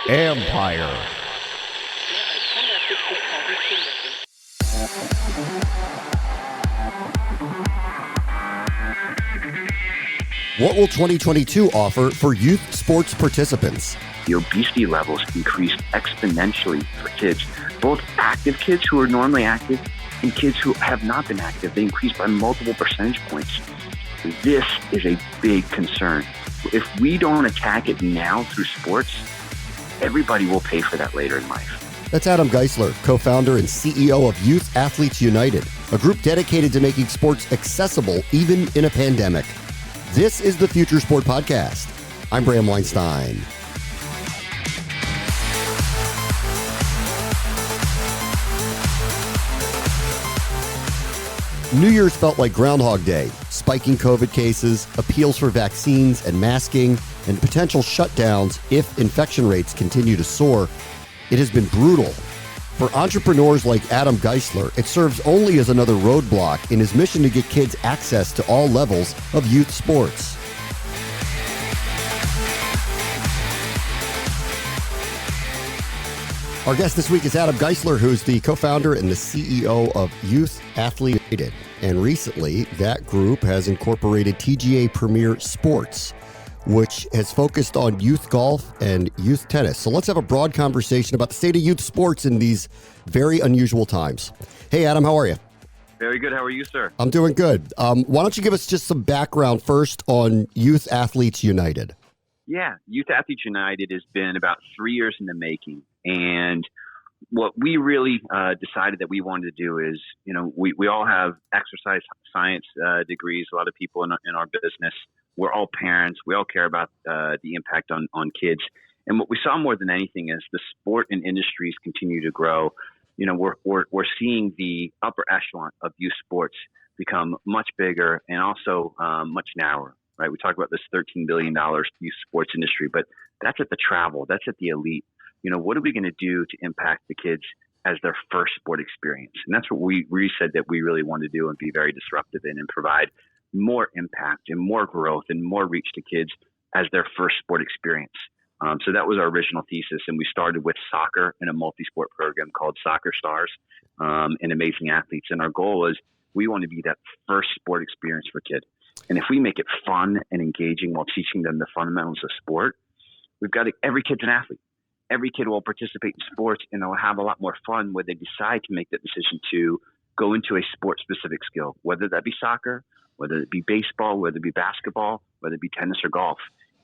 Empire. What will 2022 offer for youth sports participants? The obesity levels increased exponentially for kids, both active kids who are normally active and kids who have not been active. They increased by multiple percentage points. This is a big concern. If we don't attack it now through sports, everybody will pay for that later in life. That's Adam Geisler, co-founder and CEO of Youth Athletes United, a group dedicated to making sports accessible even in a pandemic. This is the Future Sport Podcast. I'm Bram Weinstein. New Year's felt like Groundhog Day. Spiking COVID cases, appeals for vaccines and masking, and potential shutdowns if infection rates continue to soar. It has been brutal. For entrepreneurs like Adam Geisler, it serves only as another roadblock in his mission to get kids access to all levels of youth sports. Our guest this week is Adam Geisler, who's the co-founder and the CEO of Youth Athletes United. And recently, that group has incorporated PGA Premier Sports, which has focused on youth golf and youth tennis. So let's have a broad conversation about the state of youth sports in these very unusual times. Hey, Adam, how are you? Very good. How are you, sir? I'm doing good. Why don't you give us just some background first on Youth Athletes United? Yeah, Youth Athletes United has been about 3 years in the making. And what we really decided that we wanted to do is, we all have exercise science degrees, a lot of people in our business. We're all parents. We all care about the impact on kids. And what we saw more than anything is the sport and industries continue to grow. We're seeing the upper echelon of youth sports become much bigger and also much narrower. Right? We talk about this $13 billion youth sports industry, but that's at the travel. That's at the elite. What are we going to do to impact the kids as their first sport experience? And that's what we said that we really want to do and be very disruptive in and provide more impact and more growth and more reach to kids as their first sport experience. So that was our original thesis. And we started with soccer in a multi-sport program called Soccer Stars and Amazing Athletes. And our goal is we want to be that first sport experience for kids. And if we make it fun and engaging while teaching them the fundamentals of sport, every kid's an athlete. Every kid will participate in sports and they'll have a lot more fun when they decide to make that decision to go into a sport-specific skill, whether that be soccer, whether it be baseball, whether it be basketball, whether it be tennis or golf.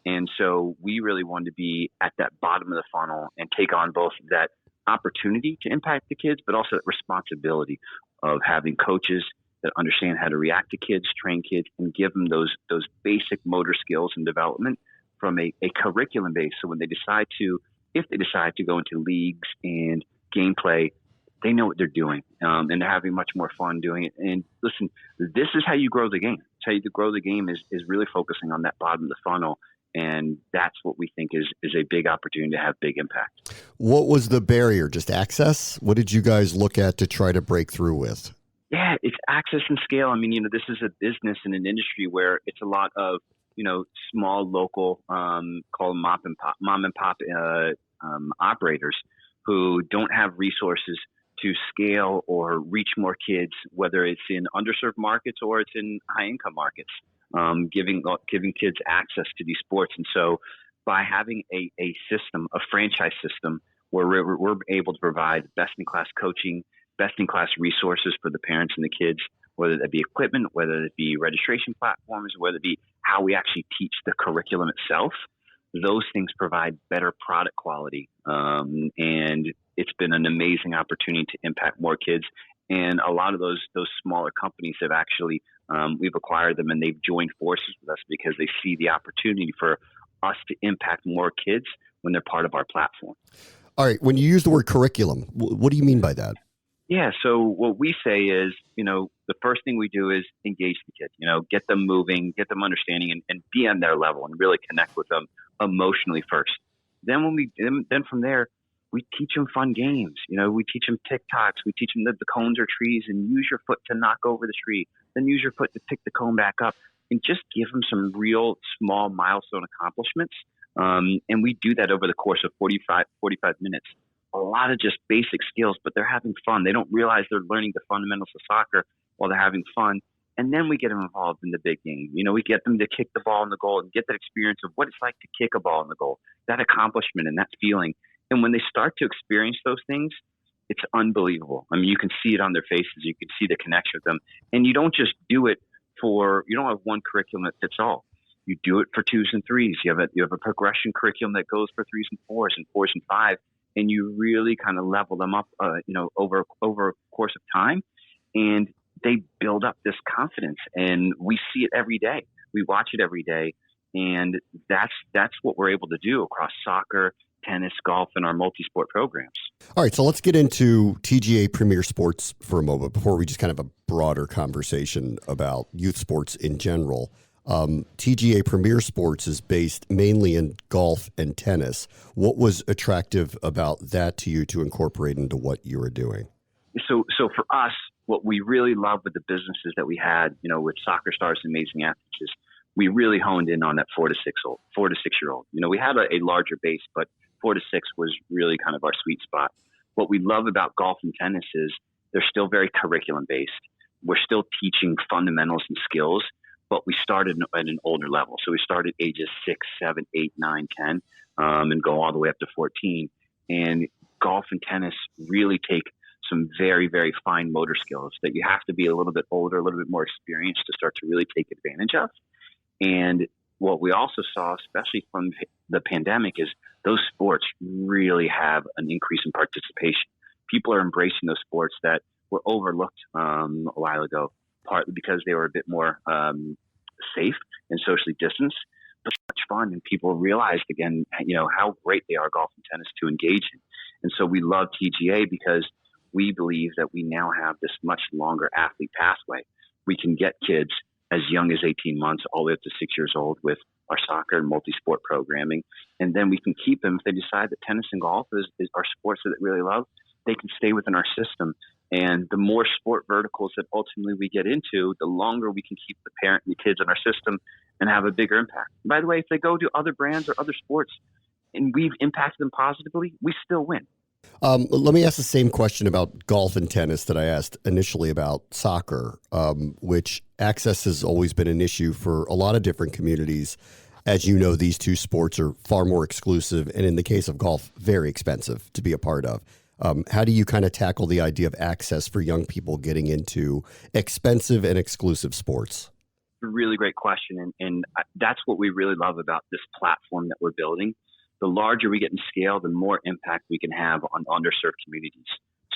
And so we really wanted to be at that bottom of the funnel and take on both that opportunity to impact the kids, but also that responsibility of having coaches that understand how to react to kids, train kids, and give them those basic motor skills and development from a curriculum base. So when if they decide to go into leagues and gameplay, they know what they're doing, and they're having much more fun doing it. And listen, this is how you grow the game. It's how you grow the game is really focusing on that bottom of the funnel. And that's what we think is a big opportunity to have big impact. What was the barrier? Just access? What did you guys look at to try to break through with? Yeah, it's access and scale. I mean, this is a business and an industry where it's a lot of, small local, call them mom and pop operators who don't have resources to scale or reach more kids, whether it's in underserved markets or it's in high income markets, giving kids access to these sports. And so by having a system, a franchise system where we're able to provide best in class coaching, best in class resources for the parents and the kids, whether that be equipment, whether it be registration platforms, whether it be how we actually teach the curriculum itself, those things provide better product quality. And it's been an amazing opportunity to impact more kids. And a lot of those smaller companies have actually, we've acquired them and they've joined forces with us because they see the opportunity for us to impact more kids when they're part of our platform. All right. When you use the word curriculum, what do you mean by that? Yeah. So what we say is, the first thing we do is engage the kids, get them moving, get them understanding and be on their level and really connect with them emotionally first. Then then from there, we teach them fun games. We teach them TikToks. We teach them that the cones are trees and use your foot to knock over the tree, then use your foot to pick the cone back up and just give them some real small milestone accomplishments And we do that over the course of 45 minutes. A lot of just basic skills, but they're having fun. They don't realize they're learning the fundamentals of soccer while they're having fun. And then we get them involved in the big game. We get them to kick the ball in the goal and get that experience of what it's like to kick a ball in the goal, that accomplishment and that feeling. And when they start to experience those things, it's unbelievable. I mean, you can see it on their faces. You can see the connection with them. And you don't just do it you don't have one curriculum that fits all. You do it for 2s and 3s. You have a progression curriculum that goes for 3s and 4s and 4s and 5, and you really kind of level them up, over a course of time, and they build up this confidence. And we see it every day. We watch it every day, and that's what we're able to do across soccer, tennis, golf, and our multi-sport programs. All right, so let's get into TGA Premier Sports for a moment before we just kind of a broader conversation about youth sports in general. TGA Premier Sports is based mainly in golf and tennis. What was attractive about that to you to incorporate into what you were doing? So for us, what we really love with the businesses that we had, with Soccer Stars and Amazing Athletes, is we really honed in on that 4 to 6 year old. We had a larger base, but 4 to 6 was really kind of our sweet spot. What we love about golf and tennis is they're still very curriculum based. We're still teaching fundamentals and skills, but we started at an older level. So we started ages 6, 7, 8, 9, 10, and go all the way up to 14. And golf and tennis really take some very, very fine motor skills that you have to be a little bit older, a little bit more experienced to start to really take advantage of. And what we also saw, especially from the pandemic, is those sports really have an increase in participation. People are embracing those sports that were overlooked a while ago, partly because they were a bit more safe and socially distanced, but so much fun. And people realized again, how great they are, golf and tennis, to engage in. And so we love TGA because we believe that we now have this much longer athlete pathway. We can get kids as young as 18 months all the way up to 6 years old with our soccer and multi-sport programming. And then we can keep them if they decide that tennis and golf is our sports that they really love. They can stay within our system. And the more sport verticals that ultimately we get into, the longer we can keep the parent and the kids in our system and have a bigger impact. And by the way, if they go to other brands or other sports and we've impacted them positively, we still win. Let me ask the same question about golf and tennis that I asked initially about soccer, which access has always been an issue for a lot of different communities. As you know, these two sports are far more exclusive, and in the case of golf, very expensive to be a part of. How do you kind of tackle the idea of access for young people getting into expensive and exclusive sports? Really great question. And that's what we really love about this platform that we're building. The larger we get in scale, the more impact we can have on underserved communities.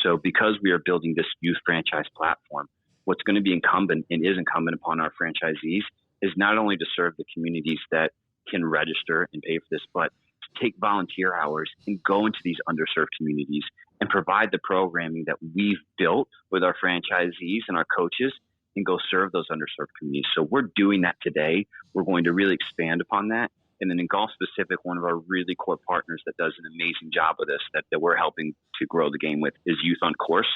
So because we are building this youth franchise platform, what's going to be incumbent and is incumbent upon our franchisees is not only to serve the communities that can register and pay for this, but to take volunteer hours and go into these underserved communities and provide the programming that we've built with our franchisees and our coaches and go serve those underserved communities. So we're doing that today. We're going to really expand upon that. And then in golf specific, one of our really core partners that does an amazing job with us that we're helping to grow the game with is Youth on Course.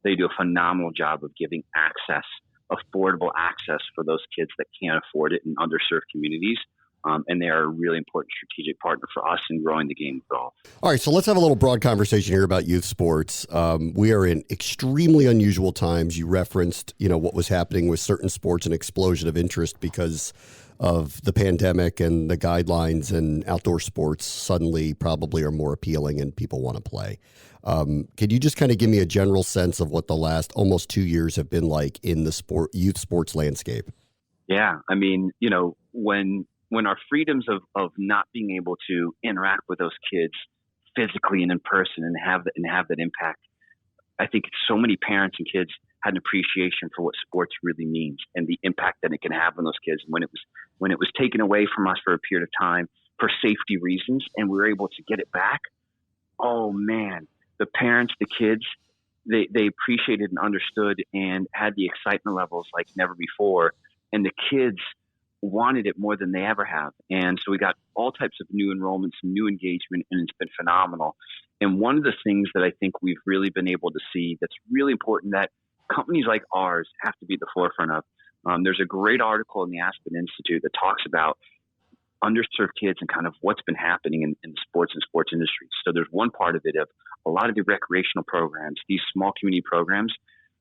They do a phenomenal job of giving access, affordable access for those kids that can't afford it in underserved communities. And they are a really important strategic partner for us in growing the game of golf. All right, so let's have a little broad conversation here about youth sports. We are in extremely unusual times. You referenced, what was happening with certain sports, an explosion of interest because of the pandemic and the guidelines, and outdoor sports suddenly probably are more appealing and people want to play. Could you just kind of give me a general sense of what the last almost 2 years have been like in the youth sports landscape? Yeah, I mean, when our freedoms of not being able to interact with those kids physically and in person and have that impact, I think so many parents and kids had an appreciation for what sports really means and the impact that it can have on those kids. And when it was taken away from us for a period of time for safety reasons, and we were able to get it back, oh man, the parents, the kids, they appreciated and understood and had the excitement levels like never before. And the kids wanted it more than they ever have. And so we got all types of new enrollments, new engagement, and it's been phenomenal. And one of the things that I think we've really been able to see that's really important that companies like ours have to be at the forefront of. There's a great article in the Aspen Institute that talks about underserved kids and kind of what's been happening in the sports and sports industry. So there's one part of it of a lot of the recreational programs, these small community programs,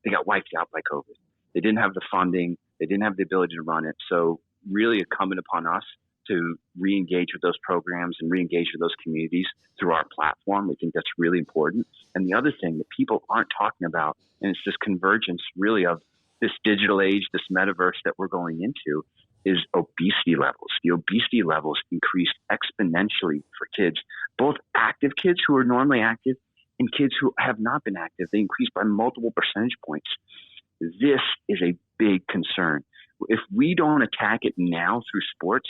they got wiped out by COVID. They didn't have the funding. They didn't have the ability to run it. So really incumbent upon us to re-engage with those programs and re-engage with those communities through our platform. We think that's really important. And the other thing that people aren't talking about, and it's this convergence really of this digital age, this metaverse that we're going into, is obesity levels. The obesity levels increased exponentially for kids, both active kids who are normally active and kids who have not been active. They increased by multiple percentage points. This is a big concern. If we don't attack it now through sports,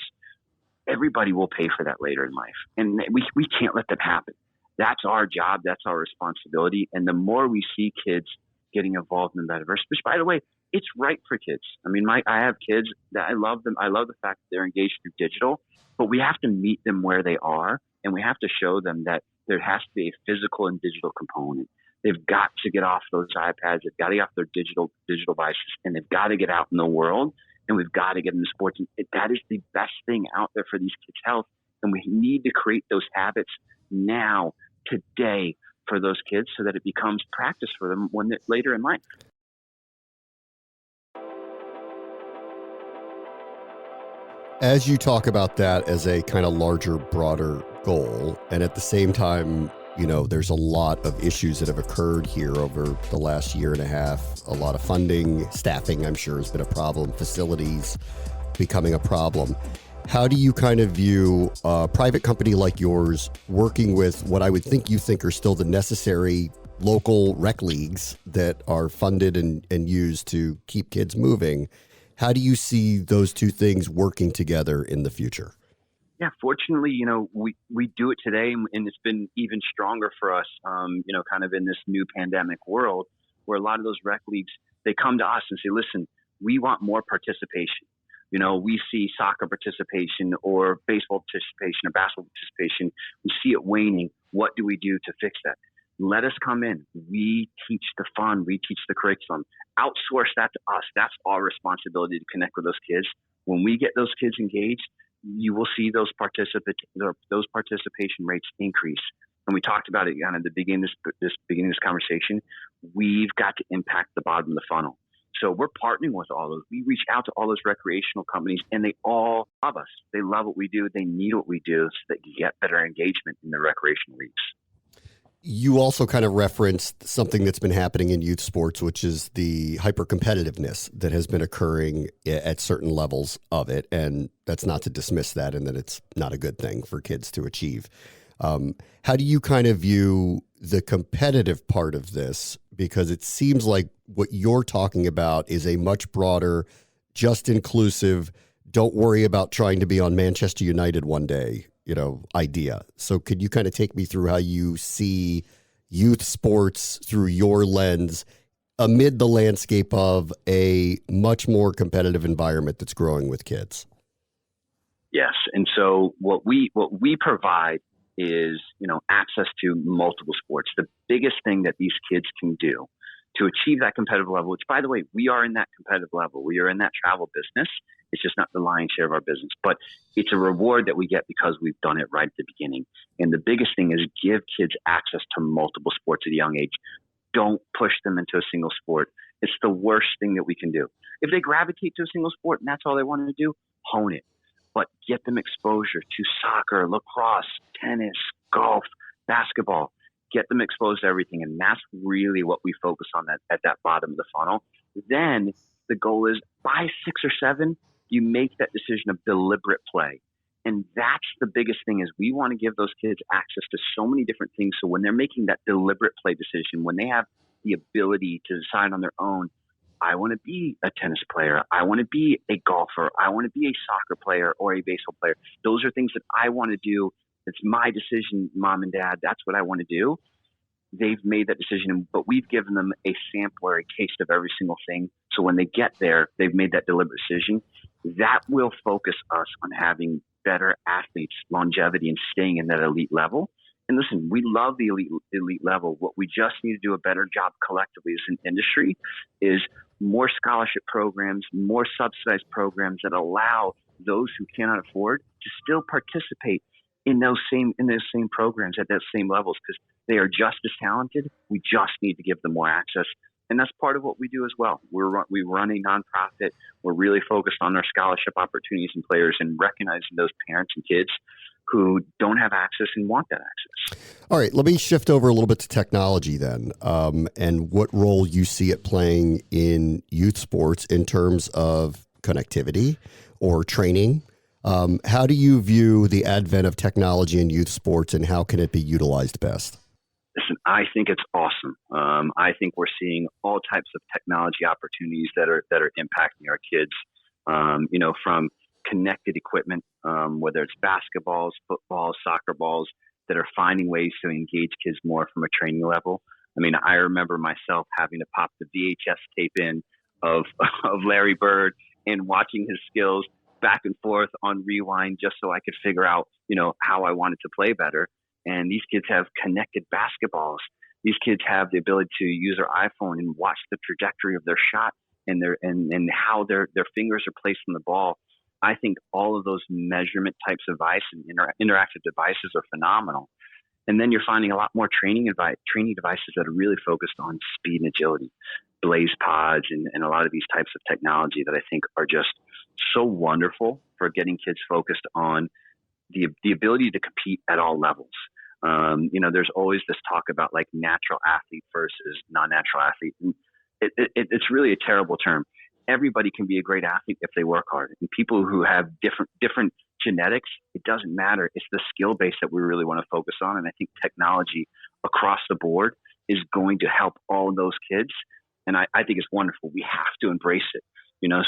everybody will pay for that later in life. And we can't let that happen. That's our job. That's our responsibility. And the more we see kids getting involved in the metaverse, which, by the way, it's right for kids. I mean, I have kids that I love them. I love the fact that they're engaged through digital, but we have to meet them where they are, and we have to show them that there has to be a physical and digital component. They've got to get off those iPads. They've got to get off their digital devices, and they've got to get out in the world, and we've got to get into sports. And that is the best thing out there for these kids' health, and we need to create those habits now, today, for those kids so that it becomes practice for them when they're later in life. As you talk about that as a kind of larger, broader goal, and at the same time, you know, there's a lot of issues that have occurred here over the last year and a half. A lot of funding, staffing, I'm sure, has been a problem. Facilities becoming a problem. How do you kind of view a private company like yours working with what I would think you think are still the necessary local rec leagues that are funded and used to keep kids moving? How do you see those two things working together in the future? Yeah, fortunately, you know, we do it today, and it's been even stronger for us, you know, kind of in this new pandemic world where a lot of those rec leagues, they come to us and say, listen, we want more participation. You know, we see soccer participation or baseball participation or basketball participation. We see it waning. What do we do to fix that? Let us come in. We teach the fun. We teach the curriculum. Outsource that to us. That's our responsibility to connect with those kids. When we get those kids engaged, you will see those participation rates increase. And we talked about it kind of at the beginning of this conversation. We've got to impact the bottom of the funnel. So we're partnering with all those. We reach out to all those recreational companies, and they all love us. They love what we do. They need what we do so that you get better engagement in the recreational leagues. You also kind of referenced something that's been happening in youth sports, which is the hyper-competitiveness that has been occurring at certain levels of it. And that's not to dismiss that and that it's not a good thing for kids to achieve. How do you kind of view the competitive part of this? Because it seems like what you're talking about is a much broader, just inclusive, don't worry about trying to be on Manchester United one day, you know, idea. So could you kind of take me through how you see youth sports through your lens amid the landscape of a much more competitive environment that's growing with kids? Yes. And so what we provide is, you know, access to multiple sports. The biggest thing that these kids can do to achieve that competitive level, which, by the way, we are in that competitive level. We are in that travel business. It's just not the lion's share of our business, but it's a reward that we get because we've done it right at the beginning. And the biggest thing is give kids access to multiple sports at a young age. Don't push them into a single sport. It's the worst thing that we can do. If they gravitate to a single sport and that's all they want to do, hone it. But get them exposure to soccer, lacrosse, tennis, golf, basketball. Get them exposed to everything. And that's really what we focus on at that bottom of the funnel. Then the goal is by 6 or 7, you make that decision of deliberate play. And that's the biggest thing is we want to give those kids access to so many different things. So when they're making that deliberate play decision, when they have the ability to decide on their own, I want to be a tennis player. I want to be a golfer. I want to be a soccer player or a baseball player. Those are things that I want to do. It's my decision, mom and dad. That's what I want to do. They've made that decision, but we've given them a sample or a taste of every single thing. So when they get there, they've made that deliberate decision. That will focus us on having better athletes, longevity, and staying in that elite level. And listen, we love the elite level. What we just need to do a better job collectively as an industry is more scholarship programs, more subsidized programs that allow those who cannot afford to still participate in those same programs at those same levels, because they are just as talented. We just need to give them more access. And that's part of what we do as well. We run a nonprofit. We're really focused on our scholarship opportunities and players, and recognizing those parents and kids who don't have access and want that access. All right, let me shift over a little bit to technology then, and what role you see it playing in youth sports in terms of connectivity or training. How do you view the advent of technology in youth sports, and how can it be utilized best? Listen, I think it's awesome. I think we're seeing all types of technology opportunities that are impacting our kids. From connected equipment, whether it's basketballs, footballs, soccer balls, that are finding ways to engage kids more from a training level. I mean, I remember myself having to pop the VHS tape in of Larry Bird and watching his skills back and forth on rewind just so I could figure out, how I wanted to play better. And these kids have connected basketballs. These kids have the ability to use their iPhone and watch the trajectory of their shot and and how their fingers are placed on the ball. I think all of those measurement types of devices and interactive devices are phenomenal. And then you're finding a lot more training devices that are really focused on speed and agility, blaze pods, and a lot of these types of technology that I think are just so wonderful for getting kids focused on the ability to compete at all levels. There's always this talk about like natural athlete versus non-natural athlete. And it's really a terrible term. Everybody can be a great athlete if they work hard. And people who have different genetics, it doesn't matter. It's the skill base that we really want to focus on. And I think technology across the board is going to help all of those kids. And I think it's wonderful. We have to embrace it.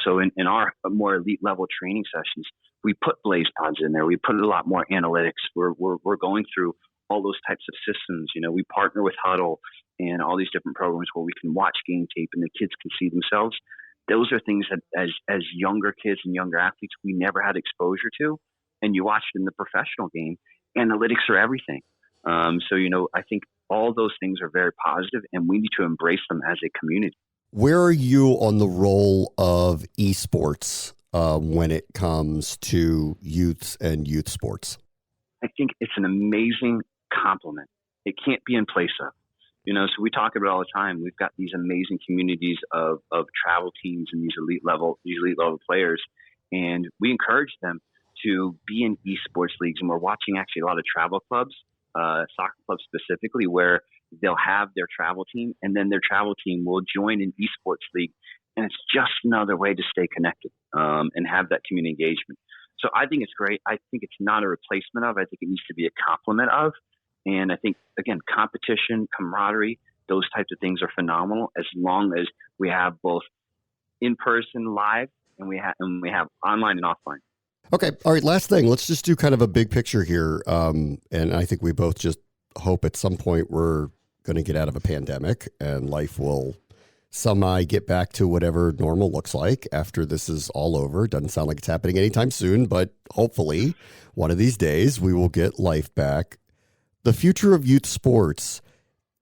So in our more elite level training sessions, we put blaze pods in there. We put a lot more analytics. We're going through all those types of systems. We partner with Huddle and all these different programs where we can watch game tape and the kids can see themselves. Those are things that as younger kids and younger athletes, we never had exposure to. And you watch it in the professional game, analytics are everything. I think all those things are very positive, and we need to embrace them as a community. Where are you on the role of esports when it comes to youths and youth sports? I think it's an amazing complement. It can't be in place of. So we talk about it all the time. We've got these amazing communities of travel teams and these elite level players, and we encourage them to be in esports leagues. And we're watching actually a lot of travel clubs, soccer clubs specifically, where they'll have their travel team, and then their travel team will join an esports league. And it's just another way to stay connected and have that community engagement. So I think it's great. I think it's not a replacement of. I think it needs to be a complement of. And I think, again, competition, camaraderie, those types of things are phenomenal as long as we have both in-person, live, and we have online and offline. Okay. All right. Last thing. Let's just do kind of a big picture here. And I think we both just hope at some point we're going to get out of a pandemic and life will semi get back to whatever normal looks like after this is all over. Doesn't sound like it's happening anytime soon, but hopefully one of these days we will get life back. The future of youth sports,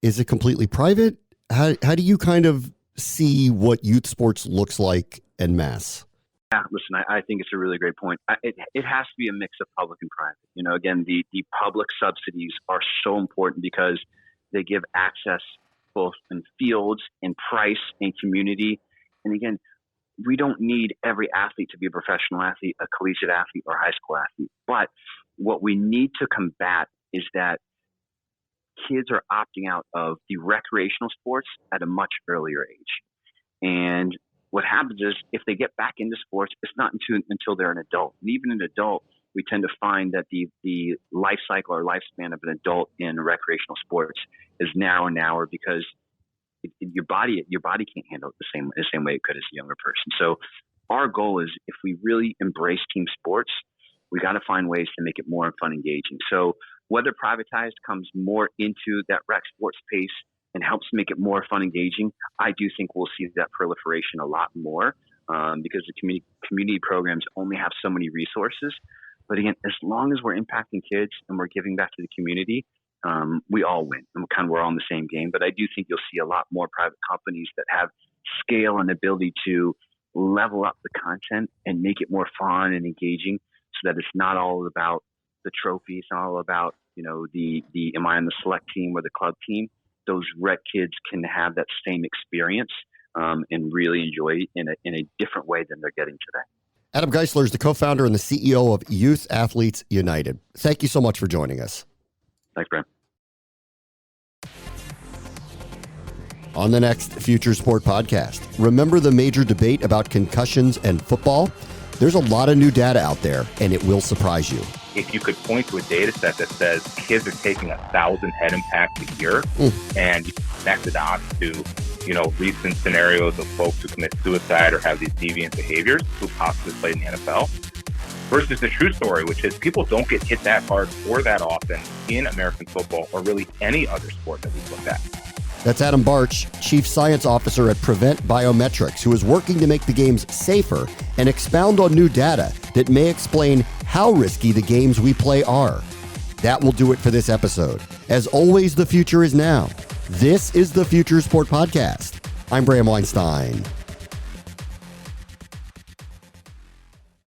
is it completely private? How do you kind of see what youth sports looks like en masse? Yeah, listen, I think it's a really great point. It has to be a mix of public and private. Again, the public subsidies are so important because they give access both in fields, in price, in community. And again, we don't need every athlete to be a professional athlete, a collegiate athlete, or high school athlete. But what we need to combat is that kids are opting out of the recreational sports at a much earlier age. And what happens is if they get back into sports, it's not until they're an adult. And even an adult, we tend to find that the life cycle or lifespan of an adult in recreational sports is narrower and narrower because your body can't handle it the same way it could as a younger person. So our goal is, if we really embrace team sports, we got to find ways to make it more fun, engaging. So whether privatized comes more into that rec sports space and helps make it more fun, engaging, I do think we'll see that proliferation a lot more because the community programs only have so many resources. But again, as long as we're impacting kids and we're giving back to the community, we all win. And we're all in the same game. But I do think you'll see a lot more private companies that have scale and ability to level up the content and make it more fun and engaging, so that it's not all about the trophy. It's not all about, the am I on the select team or the club team. Those rec kids can have that same experience and really enjoy it in a different way than they're getting today. Adam Geisler is the co-founder and the CEO of Youth Athletes United. Thank you so much for joining us. Thanks, Brent. On the next Future Sport podcast, remember the major debate about concussions and football? There's a lot of new data out there, and it will surprise you. If you could point to a data set that says kids are taking 1,000 head impacts a year, and you connect the dots to, recent scenarios of folks who commit suicide or have these deviant behaviors who possibly played in the NFL, versus the true story, which is people don't get hit that hard or that often in American football or really any other sport that we've looked at. That's Adam Barch, Chief Science Officer at Prevent Biometrics, who is working to make the games safer and expound on new data that may explain how risky the games we play are. That will do it for this episode. As always, the future is now. This is the Future Sport Podcast. I'm Bram Weinstein.